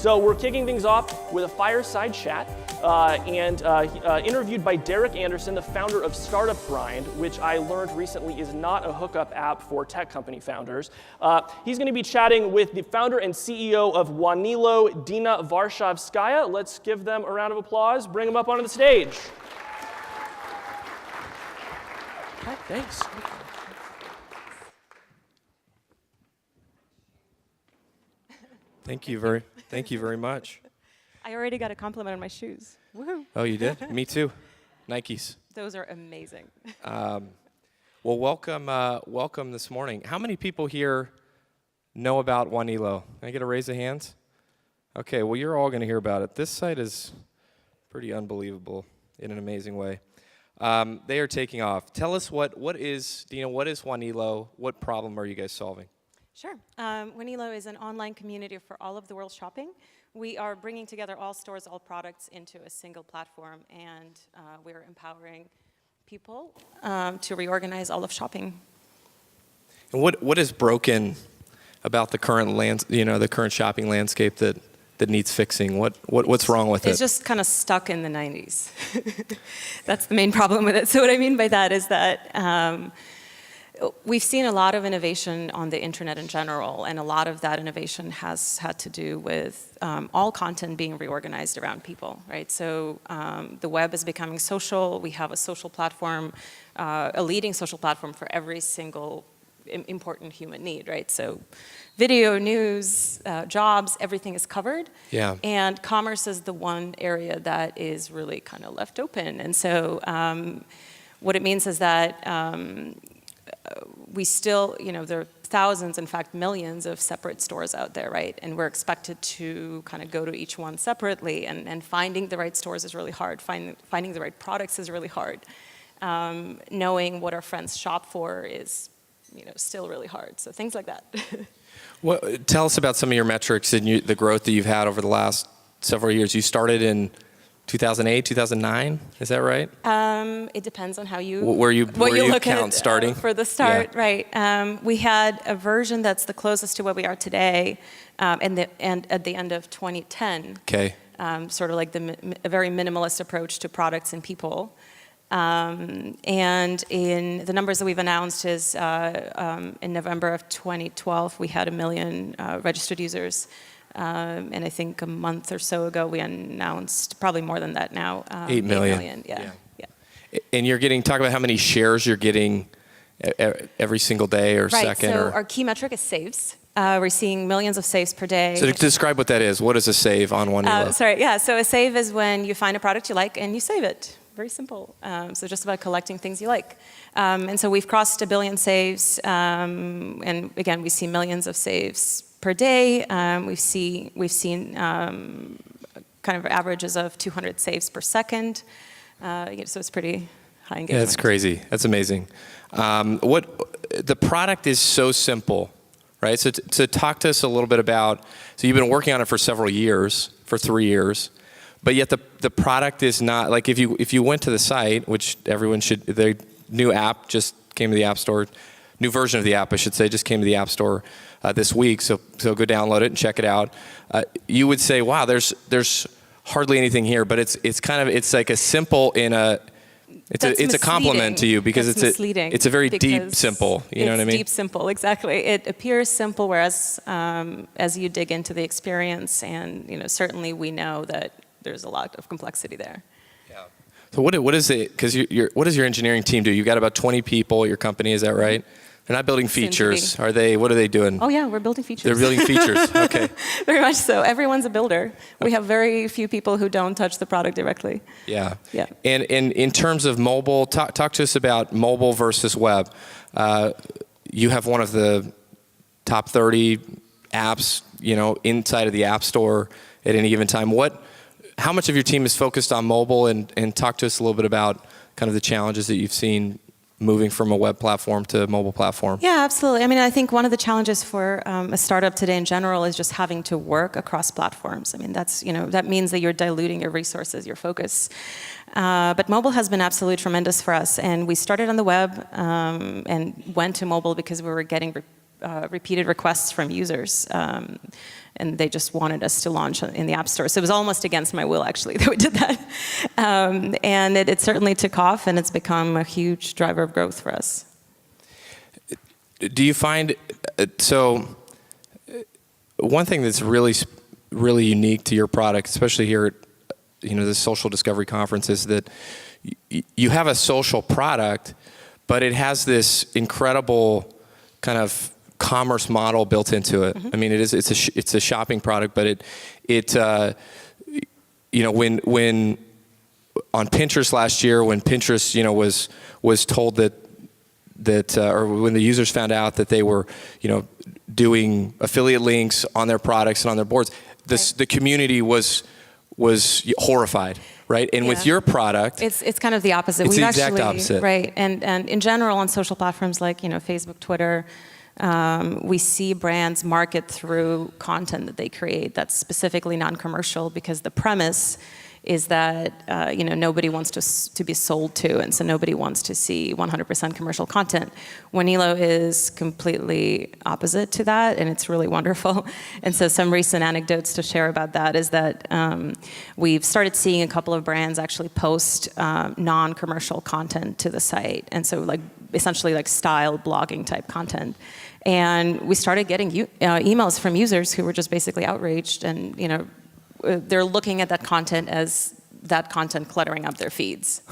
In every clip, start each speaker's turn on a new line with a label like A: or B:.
A: So we're kicking things off with a fireside chat interviewed by Derek Anderson, the founder of Startup Grind, which I learned recently is not a hookup app for tech company founders. He's going to be chatting with the founder and CEO of Wanelo, Deena Varshavskaya. Let's give them a round of applause. Bring them up onto the stage. Okay, thanks.
B: Thank you very much.
C: I already got a compliment on my shoes. Woohoo!
B: Oh, you did? Me too. Nikes.
C: Those are amazing.
B: Well, welcome this morning. How many people here know about Wanelo? Can I get a raise of hands? Okay, well, you're all going to hear about it. This site is pretty unbelievable in an amazing way. They are taking off. Tell us what is Wanelo? What problem are you guys solving?
C: Sure. Wanelo is an online community for all of the world's shopping. We are bringing together all stores, all products into a single platform, and we're empowering people to reorganize all of shopping.
B: And what is broken about the current the current shopping landscape that needs fixing? What's wrong with it?
C: It's just kind of stuck in the 90s. That's the main problem with it. So what I mean by that is that we've seen a lot of innovation on the internet in general, and a lot of that innovation has had to do with all content being reorganized around people, right? So the web is becoming social. We have a social platform, a leading social platform for every single important human need, right? So video, news, jobs, everything is covered. Yeah. And commerce is the one area that is really kind of left open. And so what it means is that we still, there are thousands, in fact, millions of separate stores out there, right? And we're expected to kind of go to each one separately, and finding the right stores is really hard. Finding the right products is really hard. Knowing what our friends shop for is, still really hard. So things like that.
B: Well, tell us about some of your metrics and the growth that you've had over the last several years. You started in 2008, 2009, is that right?
C: It depends on how you
B: look count
C: at,
B: starting.
C: For the start, yeah. Right. We had a version that's the closest to what we are today, and at the end of 2010. Okay. Sort of like a very minimalist approach to products and people. And in the numbers that we've announced is in November of 2012, we had 1 million registered users. And I think a month or so ago, we announced probably more than that now.
B: 8 million.
C: Yeah.
B: And you're talk about how many shares you're getting every single day or second.
C: Right, so our key metric is saves. We're seeing millions of saves per day.
B: So describe what that is. What is a save on Wanelo?
C: So a save is when you find a product you like and you save it. Very simple. So just about collecting things you like. And so we've crossed 1 billion saves. And again, we see millions of saves per day. We've seen kind of averages of 200 saves per second. So it's pretty high engagement.
B: Yeah, that's crazy. That's amazing. The product is so simple, right? So talk to us a little bit about. So you've been working on it for several years, for 3 years, but yet the product is not like if you went to the site, which everyone should. The new app just came to the App Store. New version of the app, I should say, just came to the App Store this week. So go download it and check it out. You would say, wow, there's hardly anything here, but it's like a simple it's a compliment to you because it's a very deep simple. You know what I mean?
C: It's deep simple, exactly. It appears simple, whereas as you dig into the experience, and certainly we know that there's a lot of complexity there.
B: Yeah. So what is it? Because what does your engineering team do? You've got about 20 people at your company, is that right? They're not building features. What are they doing?
C: Oh yeah, we're building features.
B: They're building features, okay.
C: Very much so. Everyone's a builder. We have very few people who don't touch the product directly.
B: Yeah. And in terms of mobile, talk to us about mobile versus web. You have one of the top 30 apps, inside of the App Store at any given time. How much of your team is focused on mobile, and talk to us a little bit about kind of the challenges that you've seen moving from a web platform to a mobile platform?
C: Yeah, absolutely. I mean, I think one of the challenges for a startup today in general is just having to work across platforms. I mean, that means that you're diluting your resources, your focus. But mobile has been absolutely tremendous for us. And we started on the web and went to mobile because we were getting repeated requests from users. and they just wanted us to launch in the App Store. So it was almost against my will, actually, that we did that. And it certainly took off, and it's become a huge driver of growth for us.
B: Do you find, so one thing that's really unique to your product, especially here at the Social Discovery Conference, is that you have a social product, but it has this incredible kind of commerce model built into it. I mean, it's a shopping product, but when on Pinterest last year, when Pinterest was told that or when the users found out that they were doing affiliate links on their products and on their boards, the community was horrified. Right, and with your product,
C: it's kind of the opposite.
B: It's the exact opposite,
C: right? And in general, on social platforms like Facebook, Twitter, we see brands market through content that they create that's specifically non-commercial, because the premise is that nobody wants to be sold to, and so nobody wants to see 100% commercial content. Wanelo is completely opposite to that, and it's really wonderful. And so some recent anecdotes to share about that is that we've started seeing a couple of brands actually post non-commercial content to the site, and so essentially style blogging type content. And we started getting emails from users who were just basically outraged, and they're looking at that content as that content cluttering up their feeds.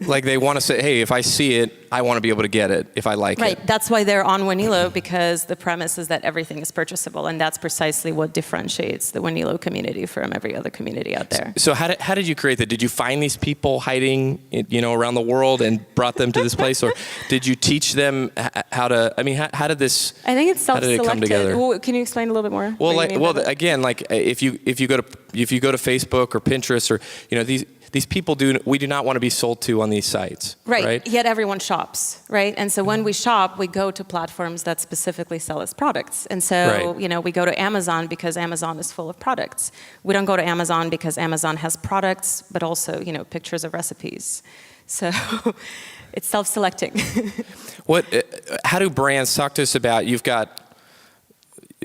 B: Like they want to say, hey, if I see it, I want to be able to get it if I like it.
C: Right, that's why they're on Wanelo, because the premise is that everything is purchasable, and that's precisely what differentiates the Wanelo community from every other community out there.
B: So how did you create that? Did you find these people hiding, around the world and brought them to this place, or did you teach them how to? I mean, how did this?
C: I think it's self-selected.
B: How did it come together?
C: Well, can you explain a little bit more?
B: Well, again, if you go to Facebook or Pinterest, or these people we do not want to be sold to on these sites. Right.
C: Yet everyone shops, right? And so when we shop, we go to platforms that specifically sell us products. And so, we go to Amazon because Amazon is full of products. We don't go to Amazon because Amazon has products, but also, pictures of recipes. So it's self-selecting.
B: How do brands, talk to us about,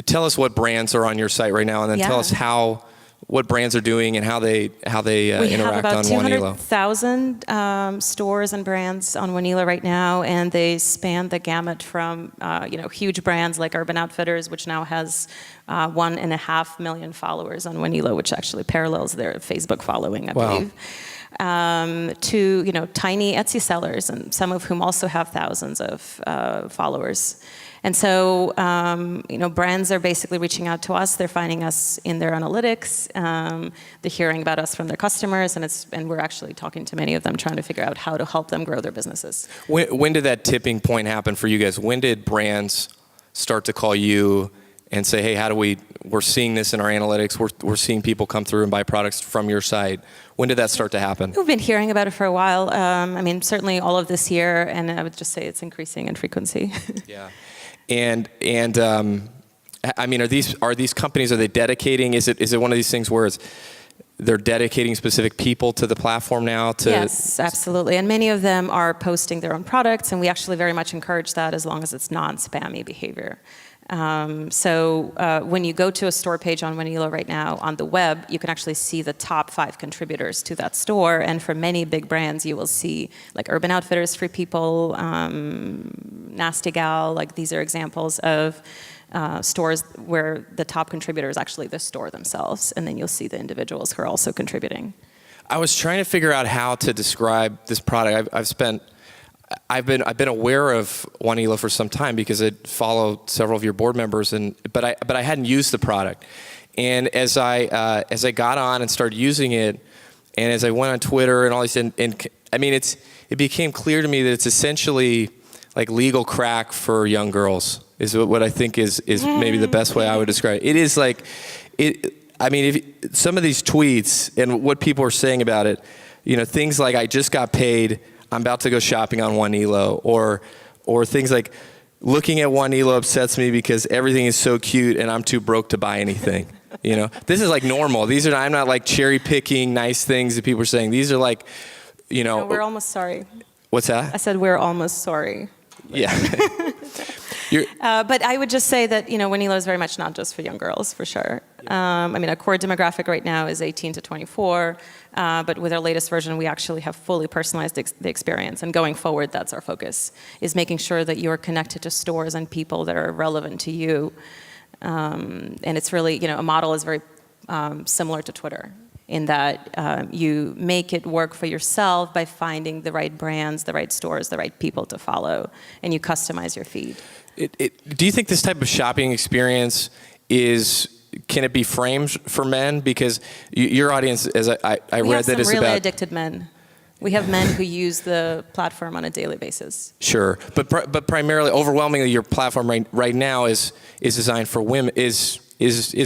B: tell us what brands are on your site right now, and then tell us what brands are doing and how they interact on Wanelo.
C: We have about 200,000 stores and brands on Wanelo right now, and they span the gamut from huge brands like Urban Outfitters, which now has 1.5 million followers on Wanelo, which actually parallels their Facebook following, I believe. To tiny Etsy sellers, and some of whom also have thousands of followers. And so, brands are basically reaching out to us. They're finding us in their analytics. They're hearing about us from their customers, and we're actually talking to many of them, trying to figure out how to help them grow their businesses.
B: When did that tipping point happen for you guys? When did brands start to call you and say, hey, we're seeing this in our analytics, we're seeing people come through and buy products from your site? When did that start to happen?
C: We've been hearing about it for a while. Certainly all of this year, and I would just say it's increasing in frequency.
B: Yeah. And are these companies, are they dedicating? Is it one of these things where they're dedicating specific people to the platform now?
C: Yes, absolutely. And many of them are posting their own products, and we actually very much encourage that as long as it's non-spammy behavior. When you go to a store page on Wanelo right now on the web, you can actually see the top 5 contributors to that store. And for many big brands, you will see like Urban Outfitters, Free People, Nasty Gal. Like these are examples of stores where the top contributor is actually the store themselves, and then you'll see the individuals who are also contributing.
B: I was trying to figure out how to describe this product. I've been aware of Wanelo for some time because I follow several of your board members, but I hadn't used the product. And as I got on and started using it, and as I went on Twitter and all these, it became clear to me that it's essentially like legal crack for young girls. Is what I think is maybe the best way I would describe it. It is like if some of these tweets and what people are saying about it, things like I just got paid, I'm about to go shopping on Wanelo, or things like looking at Wanelo upsets me because everything is so cute and I'm too broke to buy anything. This is like normal. I'm not like cherry picking nice things that people are saying. These are like,
C: No, we're almost sorry.
B: What's that?
C: I said we're almost sorry.
B: Yeah.
C: But I would just say that, Wanelo is very much not just for young girls, for sure. Our core demographic right now is 18 to 24, but with our latest version, we actually have fully personalized the experience. And going forward, that's our focus, is making sure that you're connected to stores and people that are relevant to you. And it's really, a model is very similar to Twitter, in that you make it work for yourself by finding the right brands, the right stores, the right people to follow, and you customize your feed.
B: Do you think this type of shopping experience can it be framed for men? Because your audience, as I read that, is
C: really
B: about
C: addicted men. We have men who use the platform on a daily basis.
B: Sure, but primarily, overwhelmingly, your platform right now is designed for women. Is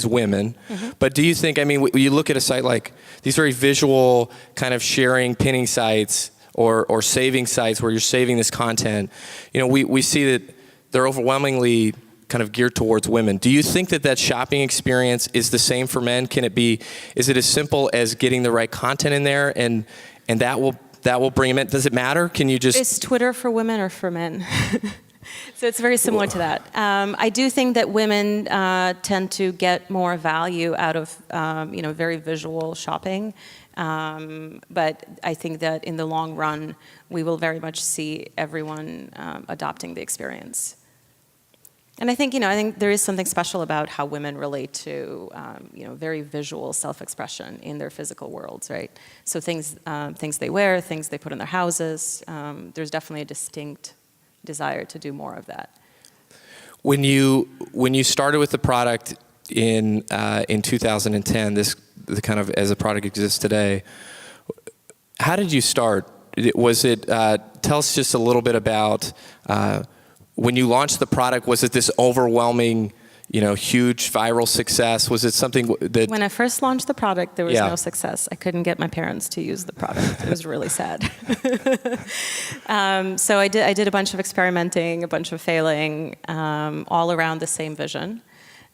B: women. Mm-hmm. But do you think, when you look at a site like these very visual kind of sharing, pinning sites or saving sites where you're saving this content, we see that they're overwhelmingly kind of geared towards women. Do you think that shopping experience is the same for men? Is it as simple as getting the right content in there and that will bring them in? Does it matter?
C: Is Twitter for women or for men? So it's very similar to that. I do think that women tend to get more value out of very visual shopping, but I think that in the long run we will very much see everyone adopting the experience. And I think there is something special about how women relate to very visual self-expression in their physical worlds, right? So things they wear, things they put in their houses. There's definitely a distinct desire to do more of that.
B: When you started with the product in 2010, the kind of as the product exists today, how did you start? Tell us just a little bit about when you launched the product. Was it this overwhelming, huge viral success? Was it something that...
C: When I first launched the product, there was no success. I couldn't get my parents to use the product. It was really sad. So I did a bunch of experimenting, a bunch of failing, all around the same vision.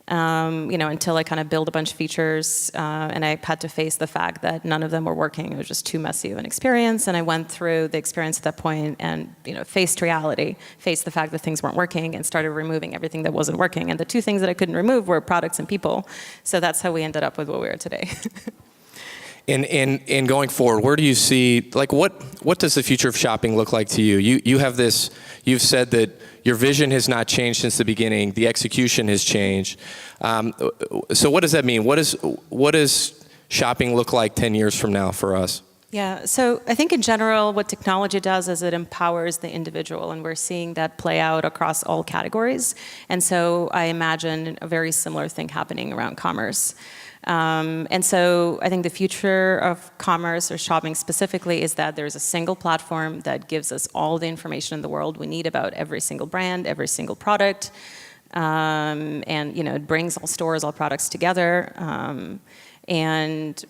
C: Until I kind of built a bunch of features, and I had to face the fact that none of them were working. It was just too messy of an experience, and I went through the experience at that point and faced reality, faced the fact that things weren't working, and started removing everything that wasn't working. And the two things that I couldn't remove were products and people. So that's how we ended up with what we are today.
B: In going forward, where do you see, what does the future of shopping look like to you? You've said that your vision has not changed since the beginning. The execution has changed. So what does that mean? What does shopping look like 10 years from now for us?
C: Yeah, so I think in general what technology does is it empowers the individual, and we're seeing that play out across all categories. And so I imagine a very similar thing happening around commerce. And so I think the future of commerce or shopping specifically is that there's a single platform that gives us all the information in the world we need about every single brand, every single product. And it brings all stores, all products together. And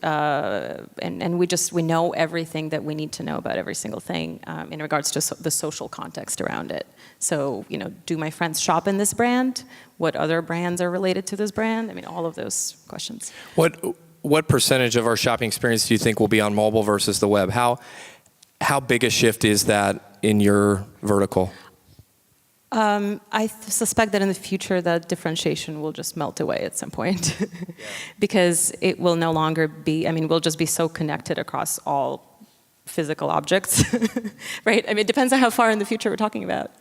C: we know everything that we need to know about every single thing in regards to the social context around it. So, do my friends shop in this brand? What other brands are related to this brand? All of those questions.
B: What percentage of our shopping experience do you think will be on mobile versus the web? How big a shift is that in your vertical?
C: I suspect that in the future that differentiation will just melt away at some point because it will no longer be, we'll just be so connected across all physical objects, right? It depends on how far in the future we're talking about.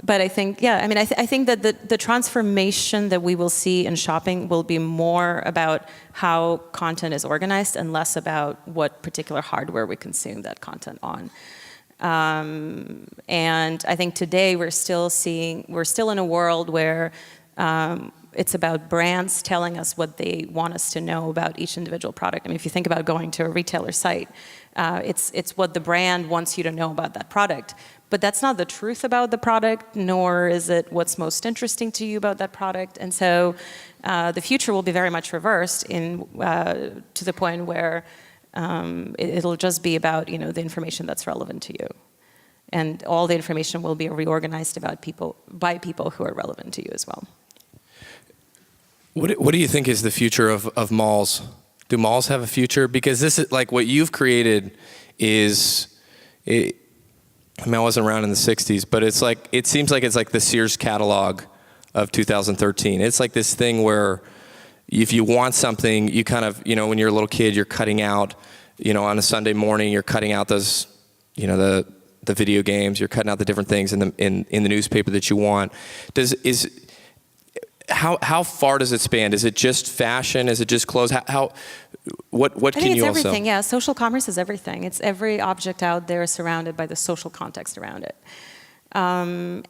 C: But I think, I think that the transformation that we will see in shopping will be more about how content is organized and less about what particular hardware we consume that content on. And I think today we're still in a world where it's about brands telling us what they want us to know about each individual product. If you think about going to a retailer site, it's what the brand wants you to know about that product. But that's not the truth about the product, nor is it what's most interesting to you about that product. And so the future will be very much reversed to the point where it'll just be about the information that's relevant to you, and all the information will be reorganized by people who are relevant to you as well.
B: What do you think is the future of malls? Do malls have a future? Because this is what you've created I mean, I wasn't around in the 60s, but it's like, it seems like it's like the Sears catalog of 2013. It's like this thing where if you want something, you kind of, you know, when you're a little kid, you're cutting out, you know, on a Sunday morning, you're cutting out those, you know, the video games, you're cutting out the different things in the newspaper that you want. How far does it span? Is it just fashion? Is it just clothes? What
C: I
B: can
C: think
B: you
C: it's
B: also?
C: everything. Yeah, social commerce is everything. It's every object out there surrounded by the social context around it. And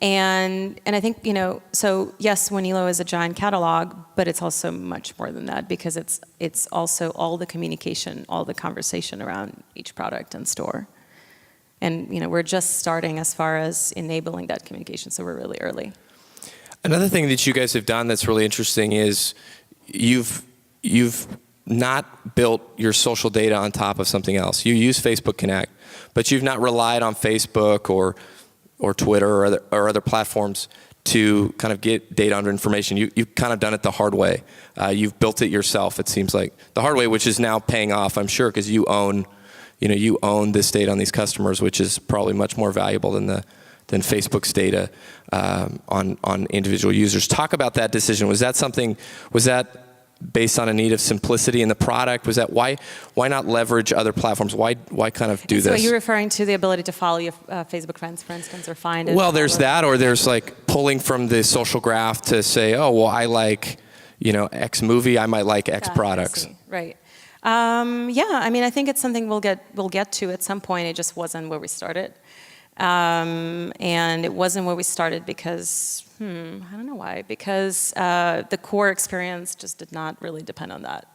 C: I think, you know, so yes, Wanelo is a giant catalog, but it's also much more than that because it's also all the communication, all the conversation around each product and store. And, you know, we're just starting as far as enabling that communication, so we're really early.
B: Another thing that you guys have done that's really interesting is you've not built your social data on top of something else. You use Facebook Connect, but you've not relied on Facebook or Twitter or other platforms to kind of get data under information. You've kind of done it the hard way. You've built it yourself, it seems like. The hard way, which is now paying off, I'm sure, because you own this data on these customers, which is probably much more valuable than Facebook's data on individual users. Talk about that decision. Was that based on a need of simplicity in the product? Was that why not leverage other platforms? Why kind of do this?
C: So you're referring to the ability to follow your Facebook friends, for instance, or find it?
B: Well, there's that, or there's like pulling from the social graph to say, oh, well, I like, you know, X movie, I might like X products.
C: Right. Yeah, I mean, I think it's something we'll get to at some point. It just wasn't where we started. And it wasn't where we started because, I don't know why, because the core experience just did not really depend on that.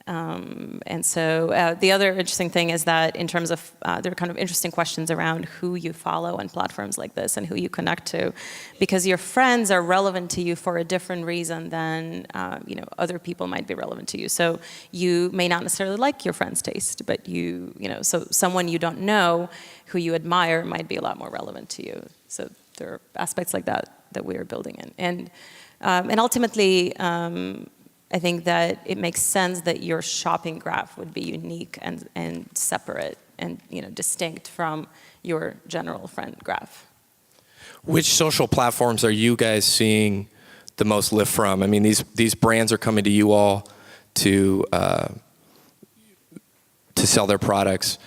C: And so the other interesting thing is that in terms of, there are kind of interesting questions around who you follow on platforms like this and who you connect to, because your friends are relevant to you for a different reason than, you know, other people might be relevant to you. So you may not necessarily like your friend's taste, but you know, so someone you don't know who you admire might be a lot more relevant to you. So there are aspects like that we are building in. And ultimately, I think that it makes sense that your shopping graph would be unique and separate and, you know, distinct from your general friend graph.
B: Which social platforms are you guys seeing the most lift from? I mean, these brands are coming to you all to sell their products.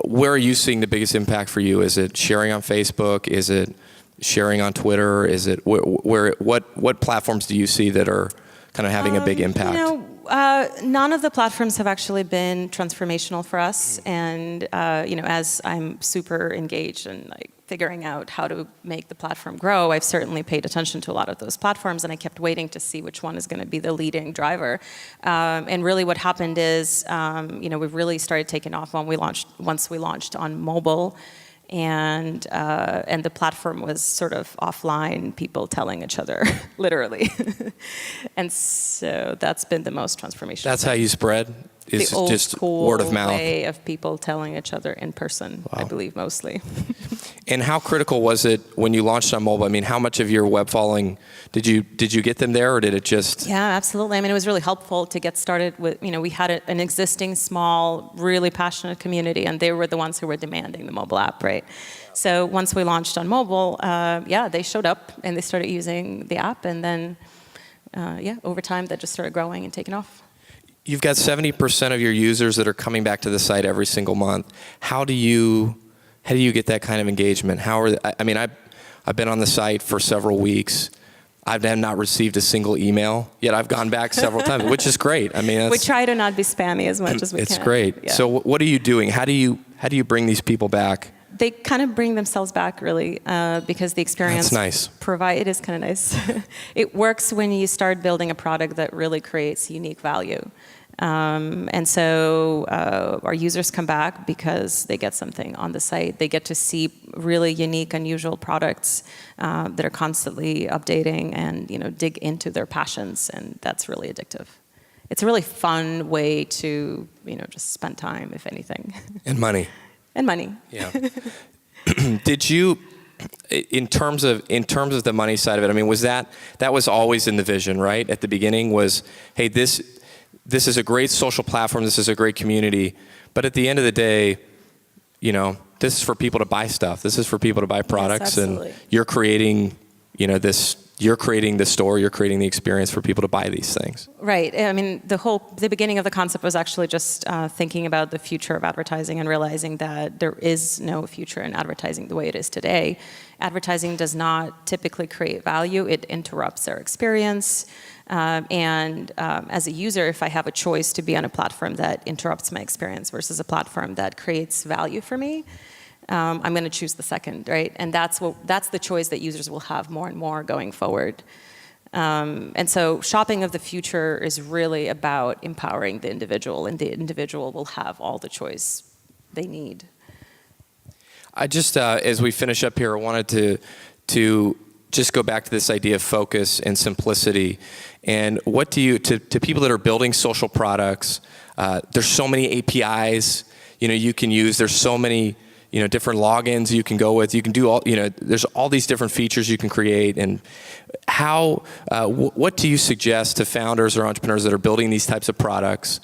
B: Where are you seeing the biggest impact for you? Is it sharing on Facebook? Is it sharing on Twitter? Is it what platforms do you see that are kind of having a big impact?
C: You know, none of the platforms have actually been transformational for us. And you know, as I'm super engaged in like figuring out how to make the platform grow, I've certainly paid attention to a lot of those platforms, and I kept waiting to see which one is going to be the leading driver. And really, what happened is, you know, we really started taking off once we launched on mobile. And the platform was sort of offline, people telling each other, literally. And so that's been the most transformational.
B: That's how you spread? Is
C: the old
B: just
C: school
B: word of mouth?
C: way of people telling each other in person,
B: Wow.
C: I believe, mostly.
B: And how critical was it when you launched on mobile? I mean, how much of your web following did you get them there, or did it just?
C: Yeah, absolutely. I mean, it was really helpful to get started with, you know, we had an existing small, really passionate community, and they were the ones who were demanding the mobile app, right? So once we launched on mobile, yeah, they showed up and they started using the app, and then, yeah, over time that just started growing and taking off.
B: You've got 70% of your users that are coming back to the site every single month. How do you get that kind of engagement? I mean, I've been on the site for several weeks. I've not received a single email, yet I've gone back several times, which is great. I mean,
C: we try to not be spammy as much as we can.
B: It's great.
C: Yeah.
B: So what are you doing? How do you bring these people back?
C: They kind of bring themselves back, really, because the experience
B: That's nice.
C: It is kind of nice. It works when you start building a product that really creates unique value. And so our users come back because they get something on the site. They get to see really unique, unusual products that are constantly updating and, you know, dig into their passions, and that's really addictive. It's a really fun way to, you know, just spend time, if anything.
B: And money.
C: And money.
B: Yeah. Did you, in terms of the money side of it, I mean, was that was always in the vision, right? At the beginning was, hey, this is a great social platform, this is a great community, but at the end of the day, you know, this is for people to buy stuff. This is for people to buy products,
C: absolutely.
B: and you're creating, you're creating the store, you're creating the experience for people to buy these things.
C: Right. I mean, the beginning of the concept was actually just thinking about the future of advertising and realizing that there is no future in advertising the way it is today. Advertising does not typically create value. It interrupts our experience. As a user, if I have a choice to be on a platform that interrupts my experience versus a platform that creates value for me, I'm going to choose the second, right? And that's the choice that users will have more and more going forward. And so shopping of the future is really about empowering the individual, and the individual will have all the choice they need.
B: I just, as we finish up here, I wanted to just go back to this idea of focus and simplicity. And what do you, to people that are building social products, there's so many APIs, you can use, there's so many, different logins you can go with, you can do all, there's all these different features you can create. And how, what do you suggest to founders or entrepreneurs that are building these types of products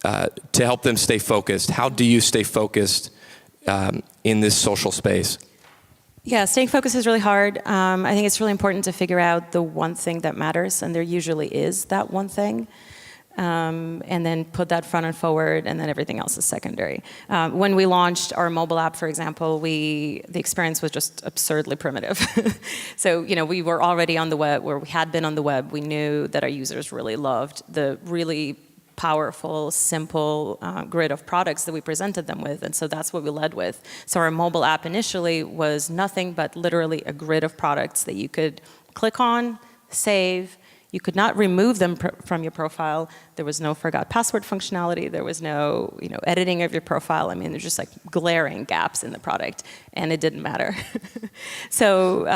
B: to help them stay focused? How do you stay focused in this social space?
C: Yeah, staying focused is really hard. I think it's really important to figure out the one thing that matters, and there usually is that one thing. And then put that front and forward, and then everything else is secondary. When we launched our mobile app, for example, the experience was just absurdly primitive. So, we were already on the web, or we had been on the web. We knew that our users really loved the really powerful, simple grid of products that we presented them with, and so that's what we led with. So our mobile app initially was nothing but literally a grid of products that you could click on, save. You could not remove them from your profile. There was no forgot password functionality. There was no, editing of your profile. I mean, there's just like glaring gaps in the product, and it didn't matter. So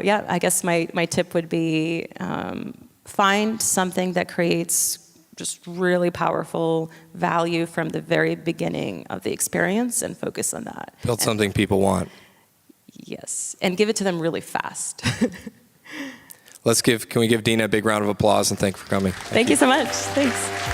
C: yeah, I guess my tip would be find something that creates just really powerful value from the very beginning of the experience and focus on that.
B: Build something people want.
C: Yes, and give it to them really fast.
B: Can we give Deena a big round of applause and thank you for coming?
C: Thank you so much. Thanks.